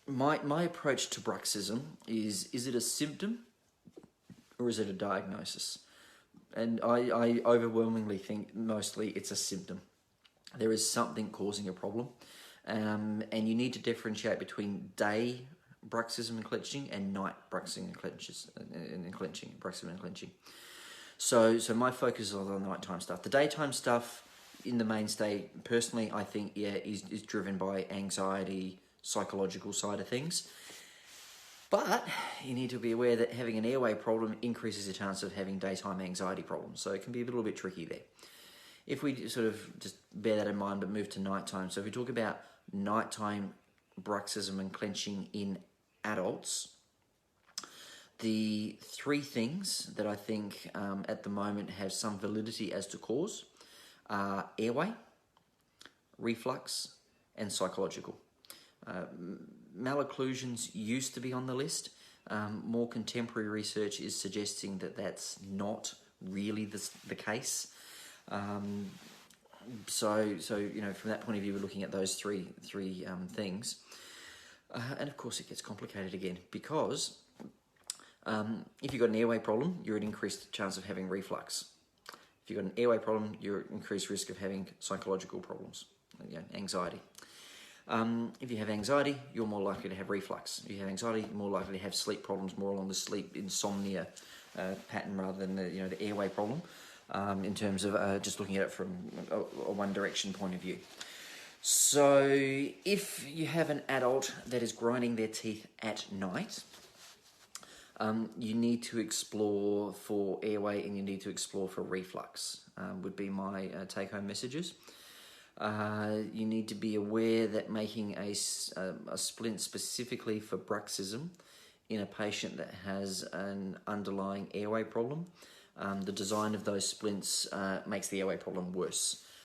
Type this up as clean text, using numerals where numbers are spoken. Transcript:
my approach to bruxism is it a symptom or is it a diagnosis? And I overwhelmingly think mostly it's a symptom. There is something causing a problem, and you need to differentiate between day bruxism and clenching and night bruxism and clenching. So my focus is on the nighttime stuff. The daytime stuff, in the mainstay, personally, I think is driven by anxiety, psychological side of things. But you need to be aware that having an airway problem increases the chance of having daytime anxiety problems. So it can be a little bit tricky there. If we sort of just bear that in mind but move to nighttime. So if we talk about nighttime bruxism and clenching in adults, the three things that I think at the moment have some validity as to cause are airway, reflux, and psychological. Malocclusions used to be on the list. More contemporary research is suggesting that that's not really the case. So you know, from that point of view, we're looking at those three things, and of course it gets complicated again because if you've got an airway problem, you're at increased chance of having reflux. If you've got an airway problem, you're at increased risk of having psychological problems, anxiety. If you have anxiety, you're more likely to have reflux. If you have anxiety, you're more likely to have sleep problems, more along the sleep insomnia pattern rather than the airway problem. In terms of just looking at it from a one direction point of view. So if you have an adult that is grinding their teeth at night, you need to explore for airway and you need to explore for reflux, would be my take-home messages. You need to be aware that making a splint specifically for bruxism in a patient that has an underlying airway problem, the design of those splints makes the airway problem worse.